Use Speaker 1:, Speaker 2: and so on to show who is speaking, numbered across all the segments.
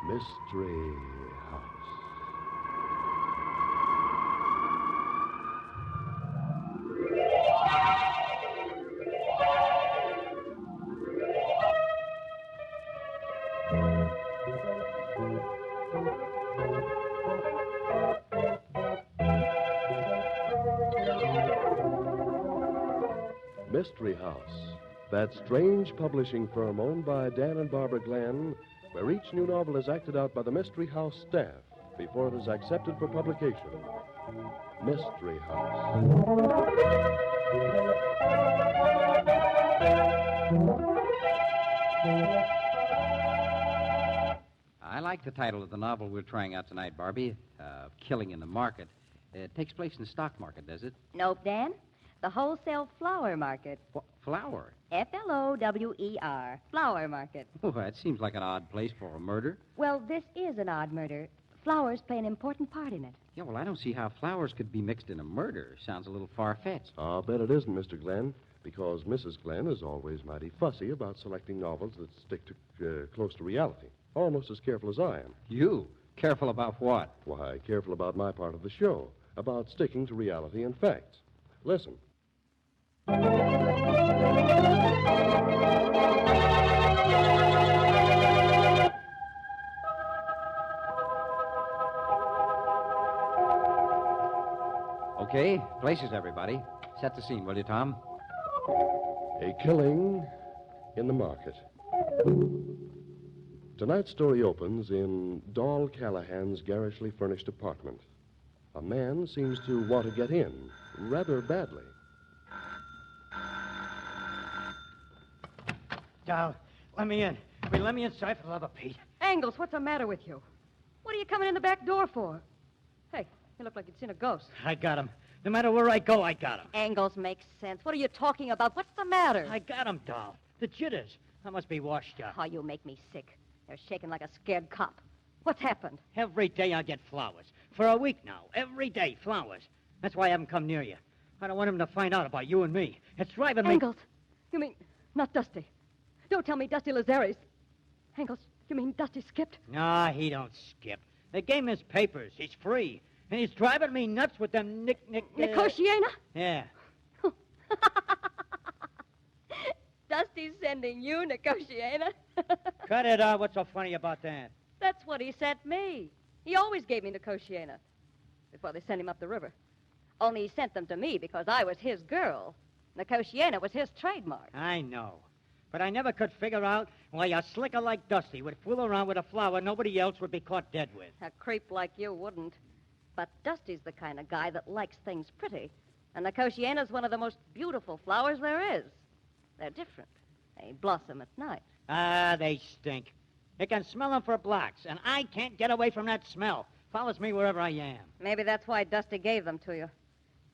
Speaker 1: Mystery House. Mystery House, that strange publishing firm owned by Dan and Barbara Glenn, where each new novel is acted out by the Mystery House staff before it is accepted for publication. Mystery House.
Speaker 2: I like the title of the novel we're trying out tonight, Barbie. Killing in the Market. It takes place in the stock market, does it?
Speaker 3: Nope, Dan. The wholesale flower market.
Speaker 2: Flower?
Speaker 3: Flower. Flower market.
Speaker 2: Oh, that seems like an odd place for a murder.
Speaker 3: Well, this is an odd murder. Flowers play an important part in it.
Speaker 2: Yeah, well, I don't see how flowers could be mixed in a murder. Sounds a little far-fetched.
Speaker 1: I'll bet it isn't, Mr. Glenn, because Mrs. Glenn is always mighty fussy about selecting novels that stick to close to reality. Almost as careful as I am.
Speaker 2: You? Careful about what?
Speaker 1: Why, careful about my part of the show, about sticking to reality and facts. Listen.
Speaker 2: Okay, places, everybody. Set the scene, will you, Tom?
Speaker 1: A killing in the market. Tonight's story opens in Doll Callahan's garishly furnished apartment. A man seems to want to get in, rather badly.
Speaker 4: Doll, let me in. Will you let me inside for the love of Pete?
Speaker 3: Angles, what's the matter with you? What are you coming in the back door for? Hey, you look like you'd seen a ghost.
Speaker 4: I got him. No matter where I go, I got him.
Speaker 3: Angles makes sense. What are you talking about? What's the matter?
Speaker 4: I got him, Doll. The jitters. I must be washed up.
Speaker 3: Oh, you make me sick. They're shaking like a scared cop. What's happened?
Speaker 4: Every day I get flowers. For a week now. Every day, flowers. That's why I haven't come near you. I don't want him to find out about you and me. It's driving me...
Speaker 3: Angles, you mean not Dusty? Don't tell me Dusty Lazari's. Angles, you mean Dusty skipped?
Speaker 4: Nah, he don't skip. They gave him his papers. He's free. And he's driving me nuts with them
Speaker 3: Nicotiana?
Speaker 4: Yeah.
Speaker 3: Dusty's sending you Nicotiana?
Speaker 4: Cut it out. What's so funny about that?
Speaker 3: That's what he sent me. He always gave me Nicotiana before they sent him up the river. Only he sent them to me because I was his girl. Nicotiana was his trademark.
Speaker 4: I know. But I never could figure out why a slicker like Dusty would fool around with a flower nobody else would be caught dead with.
Speaker 3: A creep like you wouldn't. But Dusty's the kind of guy that likes things pretty. And Nicotiana's one of the most beautiful flowers there is. They're different. They blossom at night.
Speaker 4: Ah, they stink. You can smell them for blocks, and I can't get away from that smell. Follows me wherever I am.
Speaker 3: Maybe that's why Dusty gave them to you.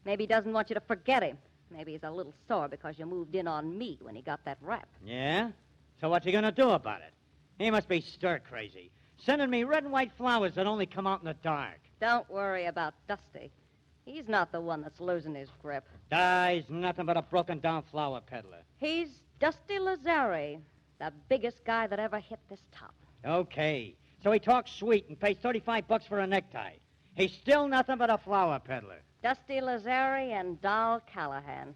Speaker 3: Maybe he doesn't want you to forget him. Maybe he's a little sore because you moved in on me when he got that rap.
Speaker 4: Yeah? So what's he gonna do about it? He must be stir-crazy. Sending me red and white flowers that only come out in the dark.
Speaker 3: Don't worry about Dusty. He's not the one that's losing his grip.
Speaker 4: He's nothing but a broken-down flower peddler.
Speaker 3: He's Dusty Lazari, the biggest guy that ever hit this top.
Speaker 4: Okay. So he talks sweet and pays $35 for a necktie. He's still nothing but a flower peddler.
Speaker 3: Dusty Lazari and Doll Callahan.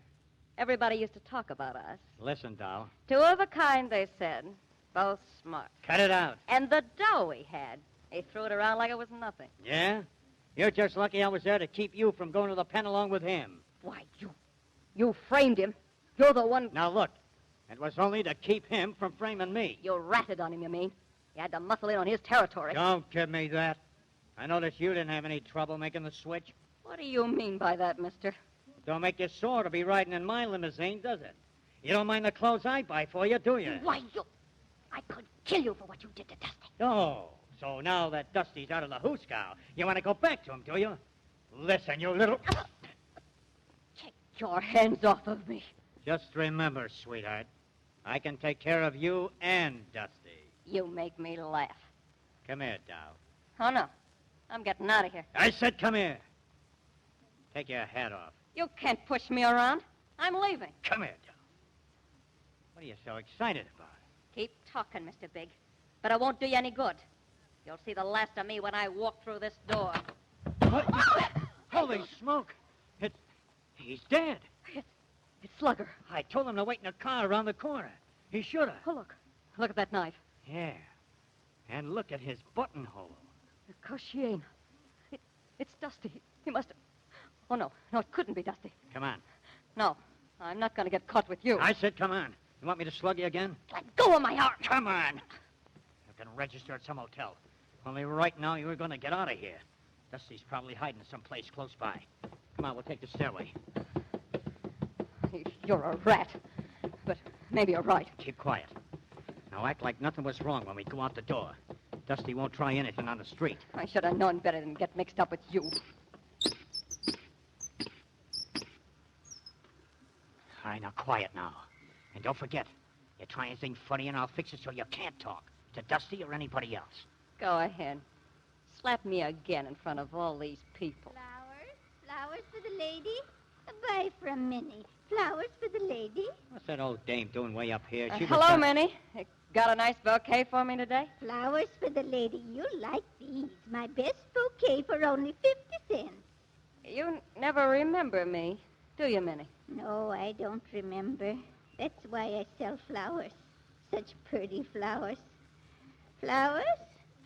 Speaker 3: Everybody used to talk about us.
Speaker 4: Listen, Doll.
Speaker 3: Two of a kind, they said. Both smart.
Speaker 4: Cut it out.
Speaker 3: And the dough he had. He threw it around like it was nothing.
Speaker 4: Yeah? You're just lucky I was there to keep you from going to the pen along with him.
Speaker 3: Why, you framed him. You're the one...
Speaker 4: Now, look. It was only to keep him from framing me.
Speaker 3: You ratted on him, you mean? You had to muscle in on his territory.
Speaker 4: Don't give me that. I noticed you didn't have any trouble making the switch.
Speaker 3: What do you mean by that, mister?
Speaker 4: Don't make you sore to be riding in my limousine, does it? You don't mind the clothes I buy for you, do you?
Speaker 3: Why, I could kill you for what you did to Dusty.
Speaker 4: Oh, so now that Dusty's out of the hoosegow, you want to go back to him, do you? Listen, you little...
Speaker 3: Take your hands off of me.
Speaker 4: Just remember, sweetheart, I can take care of you and Dusty.
Speaker 3: You make me laugh.
Speaker 4: Come here, Doll.
Speaker 3: Oh, no. I'm getting out of here.
Speaker 4: I said come here. Take your hat off.
Speaker 3: You can't push me around. I'm leaving.
Speaker 4: Come here, Doll. What are you so excited about?
Speaker 3: Keep talking, Mr. Big. But it won't do you any good. You'll see the last of me when I walk through this door.
Speaker 4: What? Holy smoke! He's dead.
Speaker 3: It's Slugger.
Speaker 4: I told him to wait in the car around the corner. He should have.
Speaker 3: Oh, look. Look at that knife.
Speaker 4: Yeah. And look at his buttonhole.
Speaker 3: The Koshiena. It's Dusty. He must have... Oh, no. No, it couldn't be Dusty.
Speaker 4: Come on.
Speaker 3: No. I'm not going to get caught with you.
Speaker 4: I said come on. You want me to slug you again?
Speaker 3: Let go of my arm.
Speaker 4: Come on. I've been registered at some hotel. Only right now you were going to get out of here. Dusty's probably hiding someplace close by. Come on, we'll take the stairway.
Speaker 3: You're a rat. But maybe you're right.
Speaker 4: Keep quiet. Now act like nothing was wrong when we go out the door. Dusty won't try anything on the street.
Speaker 3: I should have known better than get mixed up with you.
Speaker 4: All right, now quiet now. And don't forget, you try anything funny and I'll fix it so you can't talk to Dusty or anybody else.
Speaker 3: Go ahead. Slap me again in front of all these people.
Speaker 5: Flowers for the lady? Buy from Minnie. Flowers for the lady?
Speaker 4: What's that old dame doing way up here? She was
Speaker 3: Hello,
Speaker 4: done-
Speaker 3: Minnie. You got a nice bouquet for me today?
Speaker 5: Flowers for the lady. You like these. My best bouquet for only 50 cents.
Speaker 3: You never remember me, do you, Minnie?
Speaker 5: No, I don't remember. That's why I sell flowers. Such pretty flowers. Flowers?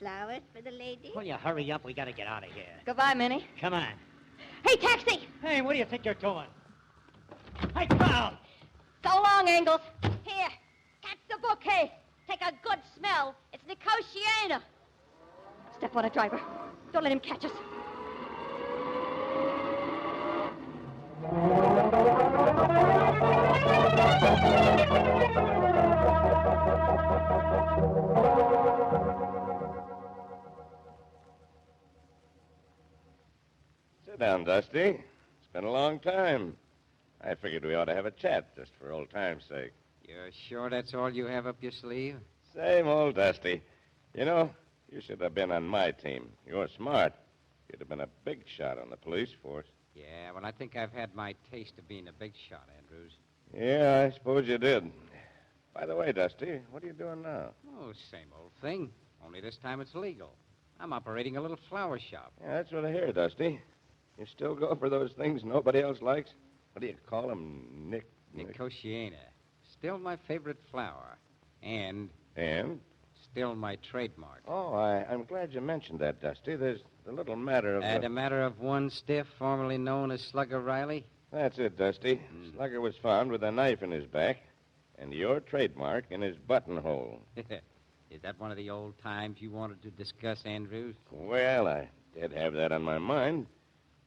Speaker 5: Flowers for the lady?
Speaker 4: Will you hurry up? We got to get out of here.
Speaker 3: Goodbye, Minnie.
Speaker 4: Come on.
Speaker 3: Hey, taxi!
Speaker 4: Hey, what do you think you're doing? Hey, crowd!
Speaker 3: So long, Engels. Here, catch the bouquet. Take a good smell. It's Nicotiana. Step on it, driver. Don't let him catch us.
Speaker 6: Sit down, Dusty. It's been a long time. I figured we ought to have a chat just for old time's sake.
Speaker 2: You're sure that's all you have up your sleeve?
Speaker 6: Same old Dusty. You know, you should have been on my team. You're smart. You'd have been a big shot on the police force.
Speaker 2: Yeah, well, I think I've had my taste of being a big shot, Andrews.
Speaker 6: Yeah, I suppose you did. By the way, Dusty, what are you doing now?
Speaker 2: Oh, same old thing. Only this time it's legal. I'm operating a little flower shop.
Speaker 6: Yeah, that's what I hear, Dusty. You still go for those things nobody else likes? What do you call them?
Speaker 2: Nicotiana. Still my favorite flower. And
Speaker 6: And?
Speaker 2: still my trademark.
Speaker 6: Oh, I'm glad you mentioned that, Dusty. There's the little matter of...
Speaker 2: The matter of one stiff, formerly known as Slugger Riley?
Speaker 6: That's it, Dusty. Slugger was found with a knife in his back and your trademark in his buttonhole.
Speaker 2: Is that one of the old times you wanted to discuss, Andrews?
Speaker 6: Well, I did have that on my mind,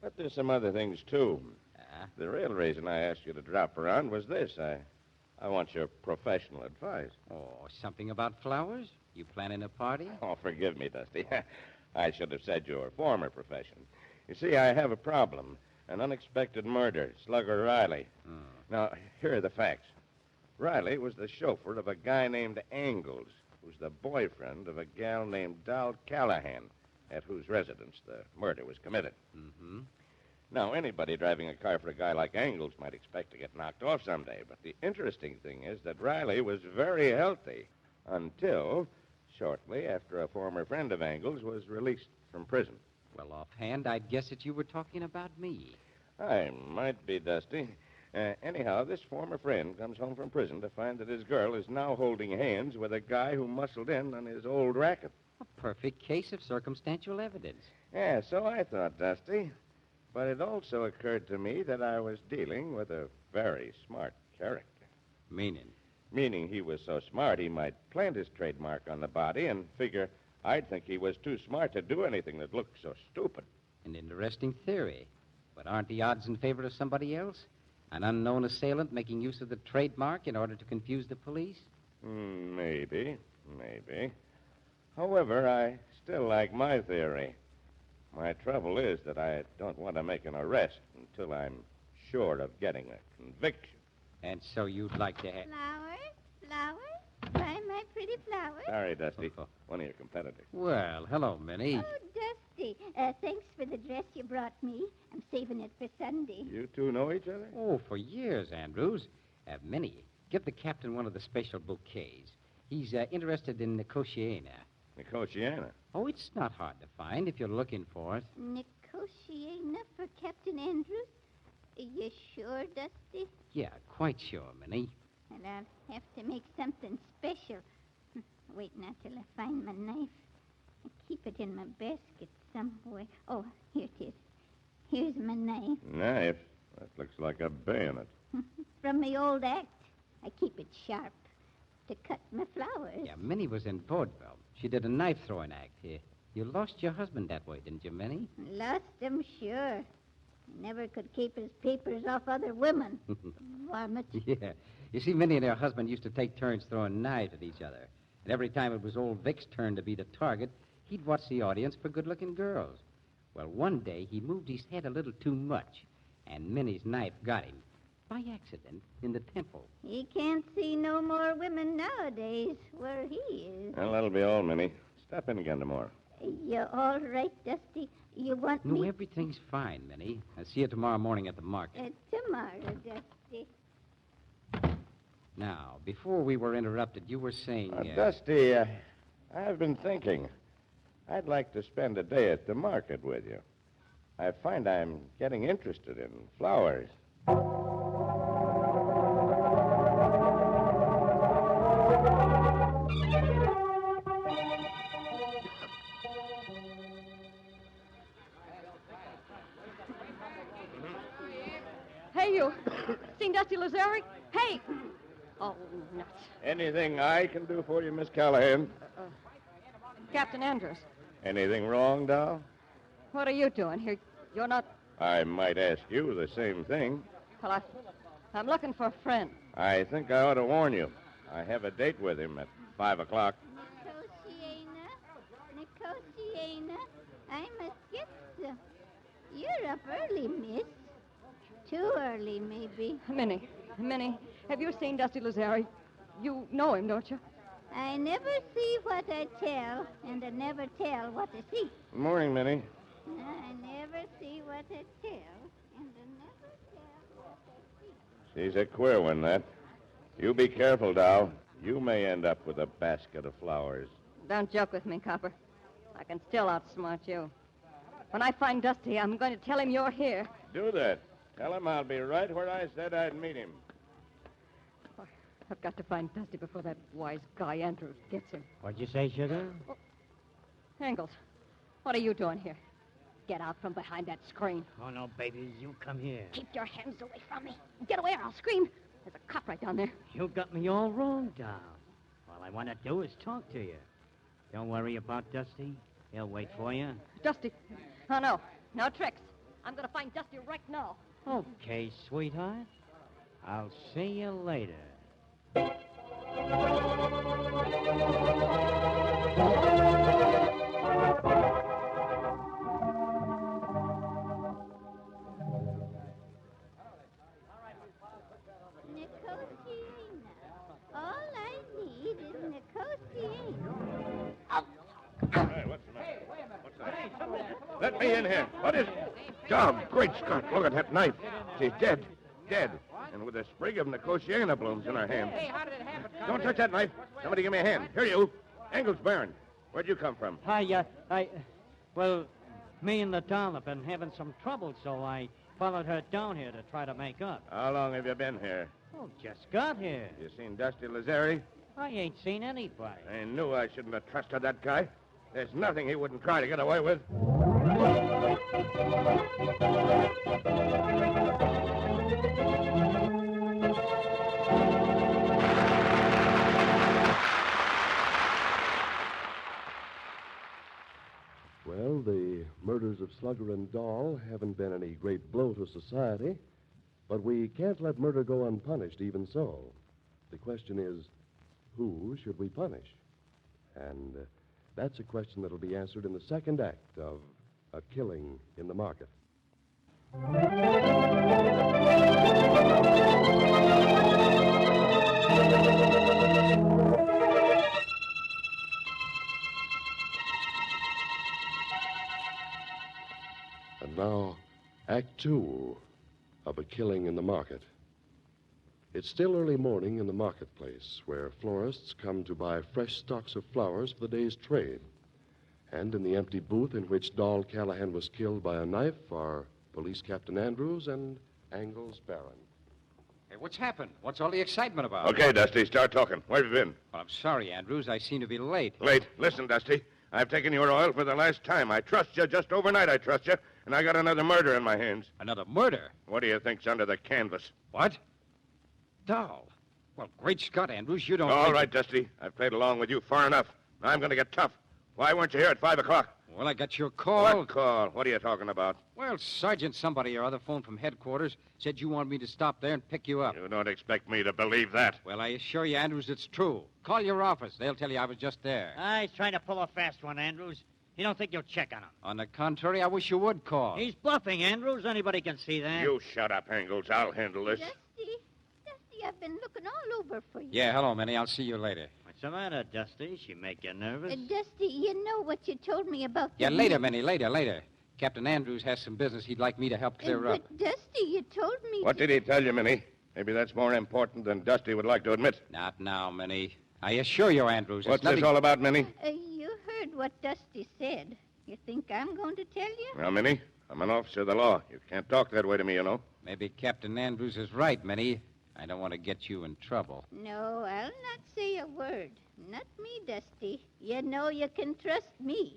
Speaker 6: but there's some other things, too. The real reason I asked you to drop around was this. I want your professional advice.
Speaker 2: Oh, something about flowers? You planning a party?
Speaker 6: Oh, forgive me, Dusty. I should have said your former profession. You see, I have a problem. An unexpected murder, Slugger Riley. Now, here are the facts. Riley was the chauffeur of a guy named Angles, who's the boyfriend of a gal named Doll Callahan, at whose residence the murder was committed.
Speaker 2: Mm-hmm.
Speaker 6: Now, anybody driving a car for a guy like Angles might expect to get knocked off someday, but the interesting thing is that Riley was very healthy until shortly after a former friend of Angles was released from prison.
Speaker 2: Well, offhand, I'd guess that you were talking about me.
Speaker 6: I might be, Dusty. Anyhow, this former friend comes home from prison to find that his girl is now holding hands with a guy who muscled in on his old racket.
Speaker 2: A perfect case of circumstantial evidence.
Speaker 6: Yeah, so I thought, Dusty. But it also occurred to me that I was dealing with a very smart character.
Speaker 2: Meaning?
Speaker 6: Meaning he was so smart he might plant his trademark on the body and figure I'd think he was too smart to do anything that looked so stupid.
Speaker 2: An interesting theory. But aren't the odds in favor of somebody else? An unknown assailant making use of the trademark in order to confuse the police?
Speaker 6: Maybe. However, I still like my theory. My trouble is that I don't want to make an arrest until I'm sure of getting a conviction.
Speaker 2: And so you'd like to have...
Speaker 5: Flowers? Buy my pretty flowers?
Speaker 6: Sorry, Dusty. One of your competitors.
Speaker 2: Well, hello, Minnie.
Speaker 5: Oh, Dusty. Thanks for the dress you brought me. I'm saving it for Sunday.
Speaker 6: You two know each other?
Speaker 2: Oh, for years, Andrews. Minnie, give the captain one of the special bouquets. He's interested in Nicotiana.
Speaker 6: Nicotiana.
Speaker 2: Oh, it's not hard to find if you're looking for it.
Speaker 5: Nicotiana for Captain Andrews? You sure, Dusty?
Speaker 2: Yeah, quite sure, Minnie.
Speaker 5: And I'll have to make something special. Wait now till I find my knife. I keep it in my basket somewhere. Oh, here it is. Here's my knife.
Speaker 6: Knife? That looks like a bayonet.
Speaker 5: From the old act. I keep it sharp to cut my flowers.
Speaker 2: Yeah, Minnie was in vaudeville. She did a knife-throwing act here. You lost your husband that way, didn't you, Minnie?
Speaker 5: Lost him, sure. Never could keep his papers off other women. Varmint.
Speaker 2: Yeah. You see, Minnie and her husband used to take turns throwing knives at each other. And every time it was old Vic's turn to be the target, he'd watch the audience for good-looking girls. Well, one day he moved his head a little too much, and Minnie's knife got him, by accident, in the temple.
Speaker 5: He can't see no more women nowadays where he is.
Speaker 6: Well, that'll be all, Minnie. Stop in again tomorrow.
Speaker 5: You all right, Dusty? You want
Speaker 2: No,
Speaker 5: me...
Speaker 2: everything's fine, Minnie. I'll see you tomorrow morning at the market.
Speaker 5: Tomorrow, Dusty.
Speaker 2: Now, before we were interrupted, you were saying...
Speaker 6: Dusty, I've been thinking. I'd like to spend a day at the market with you. I find I'm getting interested in flowers.
Speaker 3: Hey, you. Seen Dusty Lazari? Hey! Oh, nuts.
Speaker 6: Anything I can do for you, Miss Callahan?
Speaker 3: Captain Andrews,
Speaker 6: Anything wrong, Doll?
Speaker 3: what are you doing here? You're not...
Speaker 6: I might ask you the same thing.
Speaker 3: Well, I'm looking for a friend.
Speaker 6: I think I ought to warn you. I have a date with him at 5 o'clock.
Speaker 5: Nicotiana, I must get some. You're up early, miss. Too early, maybe.
Speaker 3: Minnie, have you seen Dusty Lazari? You know him, don't you?
Speaker 5: I never see what I tell, and I never tell what I see.
Speaker 6: Good morning, Minnie.
Speaker 5: I never see what I tell, and I never tell what I see.
Speaker 6: She's a queer one, that. You be careful, Doll. You may end up with a basket of flowers.
Speaker 3: Don't joke with me, Copper. I can still outsmart you. When I find Dusty, I'm going to tell him you're here.
Speaker 6: Do that. Tell him I'll be right where I said I'd meet him.
Speaker 3: I've got to find Dusty before that wise guy Andrews gets him.
Speaker 4: What'd you say, Sugar?
Speaker 3: Angles, what are you doing here? Get out from behind that screen.
Speaker 4: Oh, no, baby. You come here.
Speaker 3: Keep your hands away from me. Get away or I'll scream. There's a cop right down there.
Speaker 4: You got me all wrong, Doll. All I want to do is talk to you. Don't worry about Dusty. He'll wait for you.
Speaker 3: Dusty. Oh, no. No tricks. I'm going to find Dusty right now.
Speaker 4: Okay, sweetheart. I'll see you later.
Speaker 5: Nicotiana. All I need is Nicotiana.
Speaker 6: Hey, what's the matter? What's that? Let me in here. What is... Dog, great Scott, look at that knife. She's dead. Dead. And with a sprig of Nicotiana blooms in her hand.
Speaker 2: Hey, how did it happen?
Speaker 6: Don't touch that knife. Somebody give me a hand. Here, you. Engels Baron. Where'd you come from?
Speaker 4: Well, me and the doll have been having some trouble, so I followed her down here to try to make up.
Speaker 6: How long have you been here?
Speaker 4: Oh, just got here.
Speaker 6: You seen Dusty Lazari?
Speaker 4: I ain't seen anybody.
Speaker 6: I knew I shouldn't have trusted that guy. There's nothing he wouldn't try to get away with.
Speaker 1: Well, the murders of Slugger and Dahl haven't been any great blow to society, but we can't let murder go unpunished even so. The question is, who should we punish? And that's a question that'll be answered in the second act of A Killing in the Market. And now, Act Two of A Killing in the Market. It's still early morning in the marketplace, where florists come to buy fresh stocks of flowers for the day's trade. And in the empty booth in which Doll Callahan was killed by a knife are Police Captain Andrews and Angles Barron.
Speaker 2: Hey, what's happened? What's all the excitement about?
Speaker 6: Okay, Dusty, start talking. Where have you been?
Speaker 2: Well, I'm sorry, Andrews. I seem to be late.
Speaker 6: Late. Listen, Dusty. I've taken your oil for the last time. I trust you. Just overnight I trust you. And I got another murder in my hands.
Speaker 2: Another murder?
Speaker 6: What do you think's under the canvas?
Speaker 2: What? Doll. Well, great Scott, Andrews, you don't
Speaker 6: All
Speaker 2: think
Speaker 6: right, Dusty. I've played along with you far enough. Now I'm going to get tough. Why weren't you here at 5 o'clock?
Speaker 2: Well, I got your call.
Speaker 6: What call? What are you talking about?
Speaker 2: Well, Sergeant somebody or other phoned from headquarters, said you wanted me to stop there and pick you up.
Speaker 6: You don't expect me to believe that.
Speaker 2: Well, I assure you, Andrews, it's true. Call your office. They'll tell you I was just there.
Speaker 4: He's trying to pull a fast one, Andrews. You don't think you'll check on him?
Speaker 2: On the contrary, I wish you would call.
Speaker 4: He's bluffing, Andrews. Anybody can see that.
Speaker 6: You shut up, Angles. I'll handle this.
Speaker 5: Dusty, I've been looking all over for you.
Speaker 2: Yeah, hello, Minnie. I'll see you later.
Speaker 4: What's the matter, Dusty? She make you nervous?
Speaker 5: Dusty, you know what you told me about
Speaker 2: Yeah,
Speaker 5: the
Speaker 2: later, Minnie, later. Captain Andrews has some business he'd like me to help clear up.
Speaker 5: But, Dusty, you told me
Speaker 6: What did he tell you, Minnie? Maybe that's more important than Dusty would like to admit.
Speaker 2: Not now, Minnie. I assure you, Andrews,
Speaker 6: What's
Speaker 2: it's nothing...
Speaker 6: this all about, Minnie?
Speaker 5: You heard what Dusty said. You think I'm going to tell you?
Speaker 6: Now, Minnie, I'm an officer of the law. You can't talk that way to me, you know.
Speaker 2: Maybe Captain Andrews is right, Minnie. I don't want to get you in trouble.
Speaker 5: No, I'll not say a word. Not me, Dusty. You know you can trust me.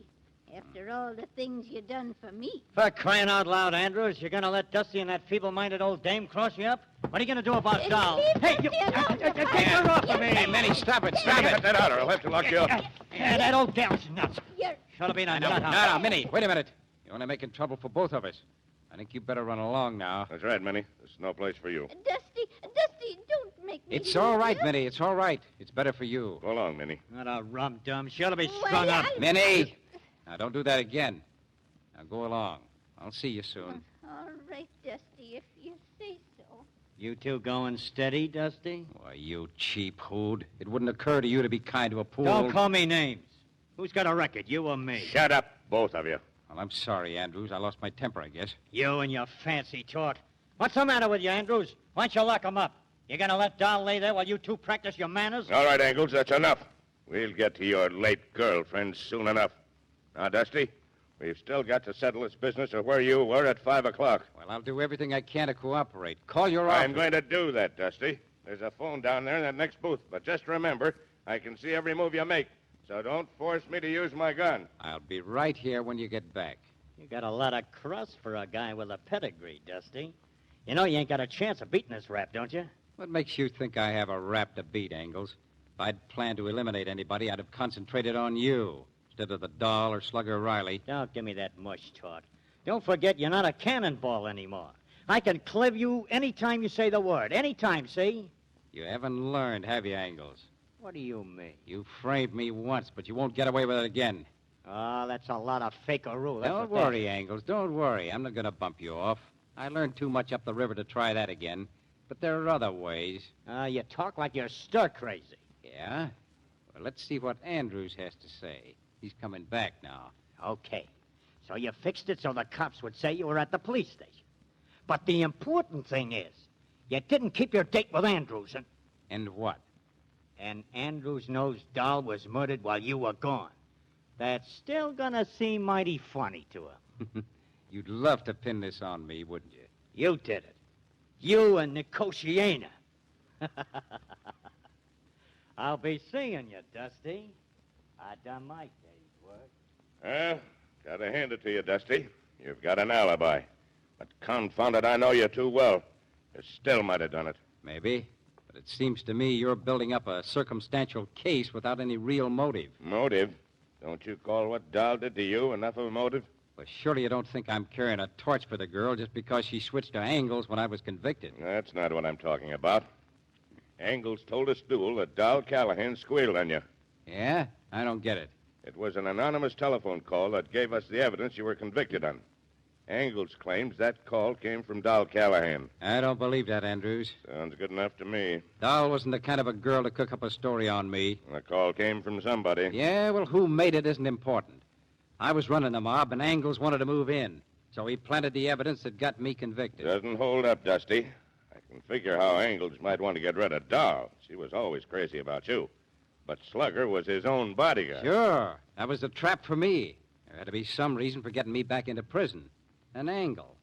Speaker 5: After all the things you done for me.
Speaker 4: For crying out loud, Andrews, you're going to let Dusty and that feeble-minded old dame cross you up? What are you going to do about Doll? Hey, you... Take her off of me!
Speaker 2: Hey, Minnie, stop it, stop
Speaker 6: Cut
Speaker 2: it!
Speaker 6: that out or I'll have to lock you up.
Speaker 4: Yeah, that old gal's nuts.
Speaker 5: You're...
Speaker 4: Should have been a
Speaker 2: No,
Speaker 4: nut house.
Speaker 2: no, Minnie, wait a minute. You're only making trouble for both of us. I think you better run along now.
Speaker 6: That's right, Minnie. This is no place for you.
Speaker 5: Dusty, don't make me...
Speaker 2: It's all right, Minnie, it's all right. It's better for you.
Speaker 6: Go along, Minnie.
Speaker 4: What a rum-dum. She ought to be
Speaker 5: Why,
Speaker 4: strung up.
Speaker 2: Minnie! Now, don't do that again. Now, go along. I'll see you soon.
Speaker 5: All right, Dusty, if you say so.
Speaker 4: You two going steady, Dusty?
Speaker 2: Why, you cheap hood. It wouldn't occur to you to be kind to a poor
Speaker 4: Don't
Speaker 2: old...
Speaker 4: call me names. Who's got a record, you or me?
Speaker 6: Shut up, both of you.
Speaker 2: Well, I'm sorry, Andrews. I lost my temper, I guess.
Speaker 4: You and your fancy talk. What's the matter with you, Andrews? Why don't you lock 'em up? You gonna let Doll lay there while you two practice your manners?
Speaker 6: All right, Angles, that's enough. We'll get to your late girlfriend soon enough. Now, Dusty, we've still got to settle this business of where you were at 5 o'clock.
Speaker 2: Well, I'll do everything I can to cooperate. Call your office.
Speaker 6: I'm going to do that, Dusty. There's a phone down there in that next booth. But just remember, I can see every move you make. So don't force me to use my gun.
Speaker 2: I'll be right here when you get back.
Speaker 4: You got a lot of crust for a guy with a pedigree, Dusty. You know you ain't got a chance of beating this rap, don't you?
Speaker 2: What makes you think I have a rap to beat, Angles? If I'd planned to eliminate anybody, I'd have concentrated on you instead of the Doll or Slugger Riley.
Speaker 4: Don't give me that mush talk. Don't forget you're not a cannonball anymore. I can clip you any time you say the word. Any time, see?
Speaker 2: You haven't learned, have you, Angles?
Speaker 4: What do you mean?
Speaker 2: You framed me once, but you won't get away with it again.
Speaker 4: Oh, that's a lot of fakeroo. That's
Speaker 2: Don't
Speaker 4: what that
Speaker 2: worry, Angles. Don't worry. I'm not going to bump you off. I learned too much up the river to try that again. But there are other ways.
Speaker 4: You talk like you're stir crazy.
Speaker 2: Yeah? Well, let's see what Andrews has to say. He's coming back now.
Speaker 4: Okay. So you fixed it so the cops would say you were at the police station. But the important thing is, you didn't keep your date with Andrews,
Speaker 2: And what?
Speaker 4: and Andrews knows Doll was murdered while you were gone. That's still gonna seem mighty funny to him.
Speaker 2: You'd love to pin this on me, wouldn't you?
Speaker 4: You did it. You and Nicotiana. I'll be seeing you, Dusty. I done my day's work.
Speaker 6: Well, gotta hand it to you, Dusty. You've got an alibi. But confound it, I know you too well. You still might have done it.
Speaker 2: Maybe. But it seems to me you're building up a circumstantial case without any real motive.
Speaker 6: Motive? Don't you call what Doll did to you enough of a motive?
Speaker 2: Well, surely you don't think I'm carrying a torch for the girl just because she switched to Angles when I was convicted.
Speaker 6: That's not what I'm talking about. Angles told us duel that Doll Callahan squealed on you.
Speaker 2: Yeah? I don't get it.
Speaker 6: It was an anonymous telephone call that gave us the evidence you were convicted on. Angles claims that call came from Doll Callahan.
Speaker 2: I don't believe that, Andrews.
Speaker 6: Sounds good enough to me.
Speaker 2: Doll wasn't the kind of a girl to cook up a story on me.
Speaker 6: The call came from somebody.
Speaker 2: Yeah, well, who made it isn't important. I was running the mob, and Angles wanted to move in. So he planted the evidence that got me convicted.
Speaker 6: Doesn't hold up, Dusty. I And figure how Angles might want to get rid of Doll. She was always crazy about you. But Slugger was his own bodyguard.
Speaker 2: Sure. That was the trap for me. There had to be some reason for getting me back into prison. An angle.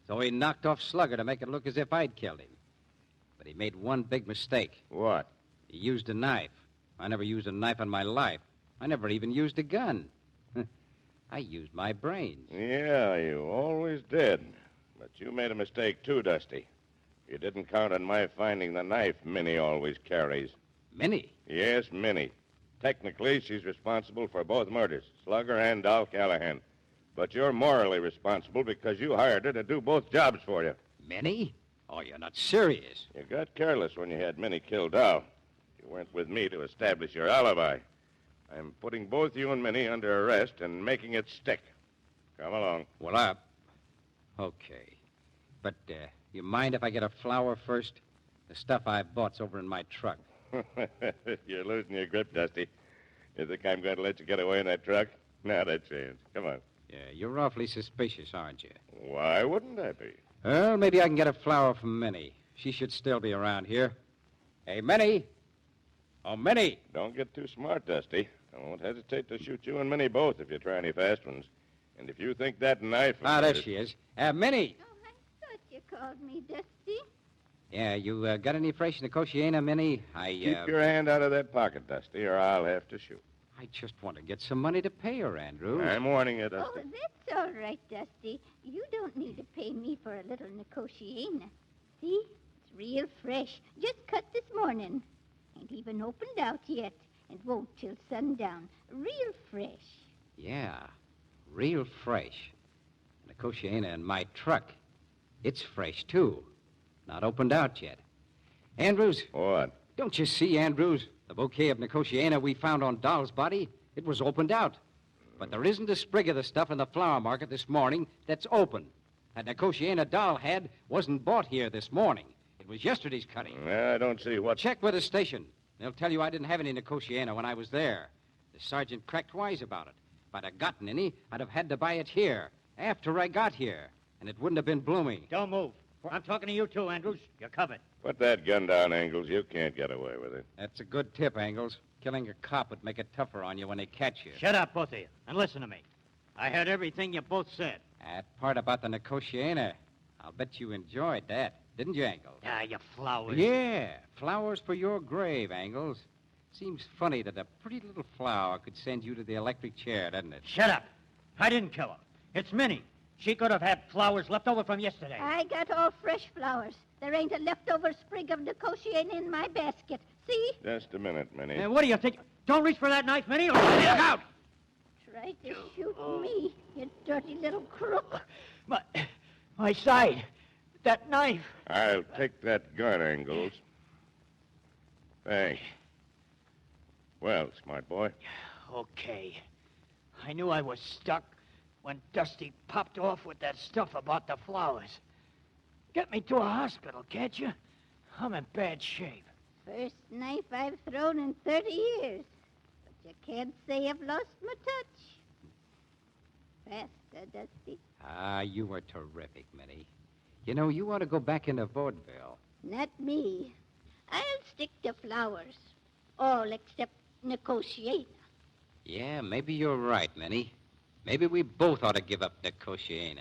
Speaker 2: So he knocked off Slugger to make it look as if I'd killed him. But he made one big mistake.
Speaker 6: What?
Speaker 2: He used a knife. I never used a knife in my life. I never even used a gun. I used my brains.
Speaker 6: Yeah, you always did. But you made a mistake, too, Dusty. You didn't count on my finding the knife Minnie always carries.
Speaker 2: Minnie?
Speaker 6: Yes, Minnie. Technically, she's responsible for both murders, Slugger and Doll Callahan. But you're morally responsible because you hired her to do both jobs for you.
Speaker 2: Minnie? Oh, you're not serious.
Speaker 6: You got careless when you had Minnie kill Doll. You weren't with me to establish your alibi. I'm putting both you and Minnie under arrest and making it stick. Come along.
Speaker 2: Well, okay. But, you mind if I get a flower first? The stuff I bought's over in my truck.
Speaker 6: You're losing your grip, Dusty. You think I'm going to let you get away in that truck? Not a chance. Come on.
Speaker 2: Yeah, you're awfully suspicious, aren't you?
Speaker 6: Why wouldn't I be?
Speaker 2: Well, maybe I can get a flower from Minnie. She should still be around here. Hey, Minnie! Oh, Minnie!
Speaker 6: Don't get too smart, Dusty. I won't hesitate to shoot you and Minnie both if you try any fast ones. And if you think that knife...
Speaker 2: Ah, there she is. Minnie!
Speaker 5: Oh, I thought you called me Dusty.
Speaker 2: Yeah, you got any fresh Nicotiana, Minnie?
Speaker 6: Keep your hand out of that pocket, Dusty, or I'll have to shoot.
Speaker 2: I just want to get some money to pay her, Andrew.
Speaker 6: I'm warning you,
Speaker 5: Oh,
Speaker 6: Dusty.
Speaker 5: that's all right, Dusty. You don't need to pay me for a little Nicotiana. See? It's real fresh. Just cut this morning. Ain't even opened out yet. And won't till sundown. Real fresh.
Speaker 2: Yeah, real fresh. Nicotiana in my truck. It's fresh, too. Not opened out yet. Andrews?
Speaker 6: What?
Speaker 2: Don't you see, Andrews? The bouquet of Nicotiana we found on Doll's body, it was opened out. But there isn't a sprig of the stuff in the flower market this morning that's open. That Nicotiana Doll had wasn't bought here this morning. It was yesterday's cutting.
Speaker 6: I don't see what...
Speaker 2: Check with the station. They'll tell you I didn't have any Nicotiana when I was there. The sergeant cracked wise about it. If I'd have gotten any, I'd have had to buy it here, after I got here. And it wouldn't have been blooming.
Speaker 4: Don't move. I'm talking to you, too, Andrews. You're covered.
Speaker 6: Put that gun down, Angles. You can't get away with it.
Speaker 2: That's a good tip, Angles. Killing a cop would make it tougher on you when they catch you.
Speaker 4: Shut up, both of you, and listen to me. I heard everything you both said.
Speaker 2: That part about the Nicotiana, I'll bet you enjoyed that, didn't you, Angles?
Speaker 4: Ah, you flowers.
Speaker 2: Yeah, flowers for your grave, Angles. Seems funny that a pretty little flower could send you to the electric chair, doesn't it?
Speaker 4: Shut up. I didn't kill her. It's Minnie. She could have had flowers left over from yesterday.
Speaker 5: I got all fresh flowers. There ain't a leftover sprig of Nicotiana in my basket. See?
Speaker 6: Just a minute, Minnie.
Speaker 4: And what do you think? Don't reach for that knife, Minnie, or look out!
Speaker 5: Try to shoot me, you dirty little crook.
Speaker 4: My side. That knife.
Speaker 6: I'll take that gun, Angles. Thanks. Well, smart boy.
Speaker 4: Okay. I knew I was stuck when Dusty popped off with that stuff about the flowers. Get me to a hospital, can't you? I'm in bad shape.
Speaker 5: First knife I've thrown in 30 years. But you can't say I've lost my touch. Faster, Dusty.
Speaker 2: Ah, you were terrific, Minnie. You know, you ought to go back into vaudeville.
Speaker 5: Not me. I'll stick to flowers. All except Nicotiana.
Speaker 2: Yeah, maybe you're right, Minnie. Maybe we both ought to give up Nicotiana.